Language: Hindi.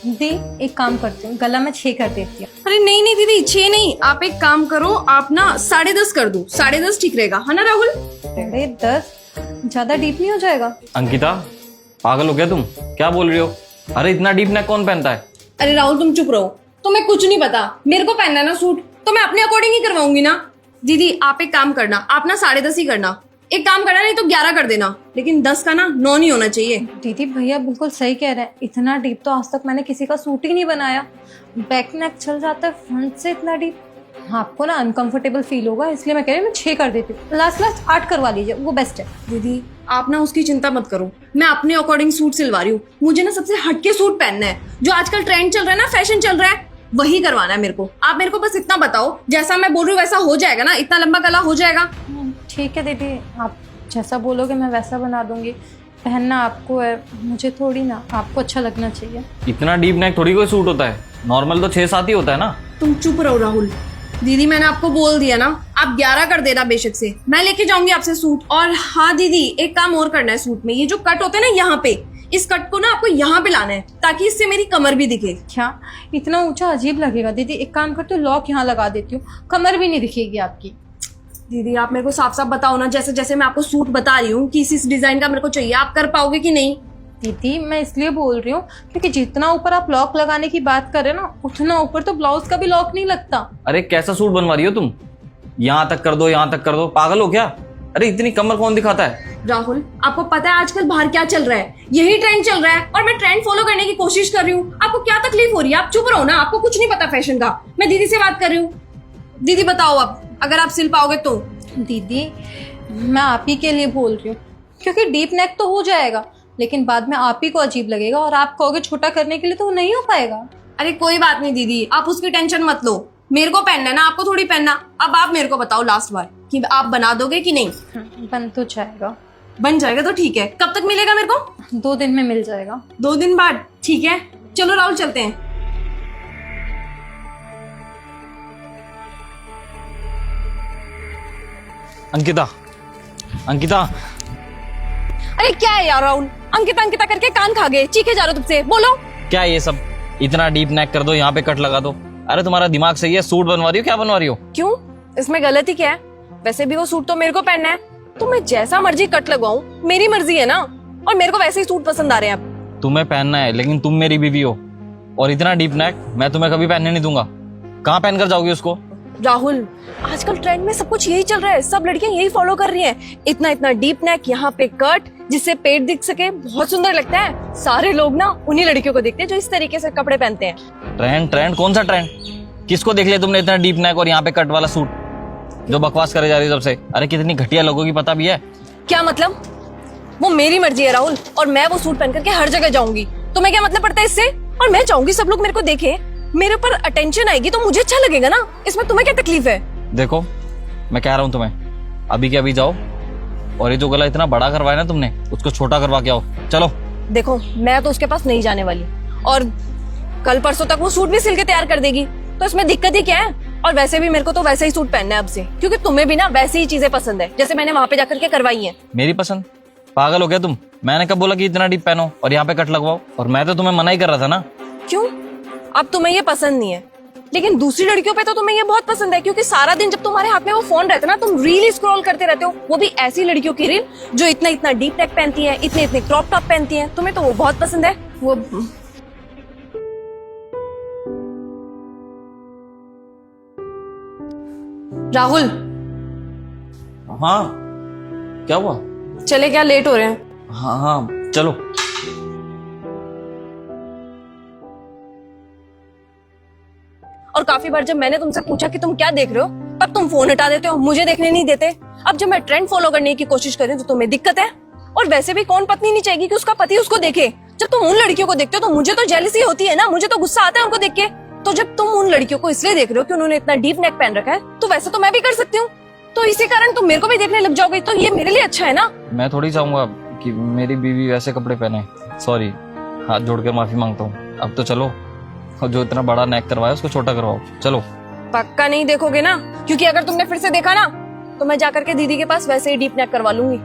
दी एक काम करती हूँ, गला में 6 कर देती हूँ। अरे नहीं नहीं दीदी, 6 नहीं, आप एक काम करो, आप ना 10.5 कर दो। 10.5 ठीक रहेगा, है ना राहुल? 10.5 ज्यादा डीप नहीं हो जाएगा? अंकिता, पागल हो गया तुम? क्या बोल रही हो? अरे इतना डीप नेक कौन पहनता है? अरे राहुल तुम चुप रहो, तुम्हें कुछ नहीं पता। मेरे को पहनना है ना सूट, तो मैं अपने अकॉर्डिंग ही करवाऊंगी ना। दीदी आप एक काम करना, आप ना 10.5 ही करना। एक काम करना, नहीं तो 11 कर देना, लेकिन 10 का ना 9 नहीं होना चाहिए। दीदी भैया बिल्कुल सही कह रहे हैं, इतना डीप तो आज तक मैंने किसी का सूट ही नहीं बनाया। बैक नेक चल जाता है, फ्रंट से इतना डीप आपको ना अनकंफर्टेबल फील होगा, इसलिए मैं कह रही हूँ मैं 6 कर देती हूँ। लास्ट 8 करवा लीजिए, वो बेस्ट है। दीदी आप ना उसकी चिंता मत करो, मैं अपने अकॉर्डिंग सूट सिलवा रही हूँ। मुझे ना सबसे हटके सूट पहनना है, जो आजकल ट्रेंड चल रहा है ना, फैशन चल रहा है, वही करवाना है मेरे को। आप मेरे को बस इतना बताओ, जैसा मैं बोल रही हूँ वैसा हो जाएगा ना? इतना लंबा गला हो जाएगा? ठीक है दीदी, आप जैसा बोलोगे मैं वैसा बना दूंगी। पहनना आपको है, मुझे थोड़ी ना। आपको अच्छा लगना चाहिए। इतना डीप नेक थोड़ी कोई सूट होता है, नॉर्मल तो 6-7 ही होता है ना। तुम चुप रहो राहुल। दीदी मैंने आपको बोल दिया ना, आप 11 कर देना बेशक से, मैं लेके जाऊंगी आपसे सूट। और हाँ दीदी, एक काम और करना है सूट में, ये जो कट होते हैं ना यहाँ पे, इस कट को ना आपको यहाँ पे लाना है, ताकि इससे मेरी कमर भी दिखे। क्या इतना ऊंचा अजीब लगेगा? दीदी एक काम करती हूँ, लॉक यहाँ लगा देती हूँ, कमर भी नहीं दिखेगी आपकी। दीदी आप मेरे को साफ साफ बताओ ना, जैसे जैसे मैं आपको सूट बता रही हूँ कि इस डिजाइन का मेरे को चाहिए, आप कर पाओगे कि नहीं? दीदी मैं इसलिए बोल रही हूँ क्योंकि जितना ऊपर आप लॉक लगाने की बात कर रहे हो ना, उतना ऊपर तो ब्लाउज का भी लॉक नहीं लगता। अरे कैसा सूट बनवा रही हो तुम? यहाँ तक कर दो, यहाँ तक कर दो, पागल हो क्या? अरे इतनी कमर कौन दिखाता है? राहुल आपको पता है आजकल बाहर क्या चल रहा है? यही ट्रेंड चल रहा है और मैं ट्रेंड फॉलो करने की कोशिश कर रही हूँ। आपको क्या तकलीफ हो रही है? आप चुप रहो ना, आपको कुछ नहीं पता फैशन का। मैं दीदी से बात कर रही हूँ। दीदी बताओ आप, अगर आप सिल पाओगे तो। दीदी मैं आप ही के लिए बोल रही हूँ, क्योंकि डीप नेक तो हो जाएगा, लेकिन बाद में आप ही को अजीब लगेगा और आप कहोगे छोटा करने के लिए, तो वो नहीं हो पाएगा। अरे कोई बात नहीं दीदी, आप उसकी टेंशन मत लो। मेरे को पहनना है ना, आपको थोड़ी पहनना। अब आप मेरे को बताओ लास्ट बार कि आप बना दोगे कि नहीं? बन तो जाएगा। बन जाएगा तो ठीक है। कब तक मिलेगा मेरे को? 2 दिन में मिल जाएगा। 2 दिन बाद? ठीक है, चलो राहुल चलते हैं। अंकिता, अंकिता, अरे क्या है यार राहुल, अंकिता अंकिता करके कान खा गए, चीखे जा रहे हो तुमसे, बोलो। क्या ये सब? इतना डीप नेक कर दो, यहाँ पे कट लगा दो। अरे तुम्हारा दिमाग सही है? सूट बनवा रही हो, क्या बनवा रही हो? क्यों, इसमें गलती क्या है? वैसे भी वो सूट तो मेरे को पहनना है, तो मैं जैसा मर्जी कट लगवाऊं, मेरी मर्जी है ना। और मेरे को वैसे ही सूट पसंद आ रहे हैं अब। तुम्हें पहनना है, लेकिन तुम मेरी बीवी हो, और इतना डीप नेक मैं तुम्हें कभी पहनने नहीं दूंगा। कहाँ पहन कर जाओगी उसको? राहुल आजकल ट्रेंड में सब कुछ यही चल रहा है, सब लड़कियां यही फॉलो कर रही हैं। इतना इतना डीप नेक, यहाँ पे कट, जिससे पेट दिख सके, बहुत सुंदर लगता है। सारे लोग ना उन्हीं लड़कियों को देखते हैं जो इस तरीके से कपड़े पहनते हैं। ट्रेंड? ट्रेंड कौन सा ट्रेंड? किसको देख लिया तुमने इतना डीप नेक और यहाँ पे कट वाला सूट, जो बकवास करे जा रही है सबसे? अरे कितनी घटिया लोगों की पता भी है? क्या मतलब? वो मेरी मर्जी है राहुल, और मैं वो सूट पहन करके हर जगह जाऊंगी। तुम्हें क्या मतलब पड़ता है इससे? और मैं चाहूंगी सब लोग मेरे को देखें, मेरे ऊपर अटेंशन आएगी तो मुझे अच्छा लगेगा ना। इसमें तुम्हें क्या तकलीफ है? देखो मैं कह रहा हूँ तुम्हें, अभी के अभी जाओ, और ये जो गला इतना बड़ा करवाया ना तुमने, उसको छोटा करवा के आओ। चलो। देखो मैं तो उसके पास नहीं जाने वाली, और कल परसों तक वो सूट भी सिल के तैयार कर देगी, तो इसमें दिक्कत ही क्या है? और वैसे भी मेरे को तो वैसे ही सूट पहनना है अब से, क्योंकि तुम्हें भी ना वैसी ही चीजें पसंद है जैसे मैंने वहां पे जाकर के करवाई है। मेरी पसंद? पागल हो गया तुम? मैंने कब बोला कि इतना डीप पहनो और यहाँ पे कट लगवाओ? और मैं तो तुम्हें मना ही कर रहा था ना। क्यों, अब तुम्हें ये पसंद नहीं है, लेकिन दूसरी लड़कियों पे तो तुम्हें ये बहुत पसंद है, क्योंकि सारा दिन जब तुम्हारे हाथ में वो फोन रहता है ना, तुम रील स्क्रॉल करते रहते हो, वो भी ऐसी लड़कियों की रील जो इतना इतना डीप नेक पहनती है, इतने इतने क्रॉप टॉप पहनती है। तुम्हें तो वो बहुत पसंद है। वो राहुल। हाँ क्या हुआ? चले क्या, लेट हो रहे हैं? हाँ हाँ चलो। और काफी बार जब मैंने तुमसे पूछा कि तुम क्या देख रहे हो, तब तुम फोन हटा देते हो, मुझे देखने नहीं देते। अब जब मैं ट्रेंड फॉलो करने की कोशिश कर रही हूँ तो तुम्हें दिक्कत है। और वैसे भी कौन पत्नी नहीं चाहेगी कि उसका पति उसको देखे? जब तुम उन लड़कियों को देखते हो तो मुझे तो जेलसी होती है ना, मुझे तो गुस्सा आता है उनको देख के। तो जब तुम उन लड़कियों को इसलिए देख रहे हो कि उन्होंने इतना डीप नेक पहन रखा है, तो वैसे तो मैं भी कर सकती हूँ, तो इसी कारण तुम मेरे को भी देखने लग जाओगे, तो ये मेरे लिए अच्छा है ना। मैं थोड़ी चाहूंगा कि मेरी बीवी वैसे कपड़े पहने। सॉरी, हाथ जोड़कर माफी मांगता हूँ। अब तो चलो, और जो इतना बड़ा नेक करवाया उसको छोटा करवाओ। चलो। पक्का नहीं देखोगे ना? क्योंकि अगर तुमने फिर से देखा ना, तो मैं जाकर के दीदी के पास वैसे ही डीप नेक करवा लूंगी।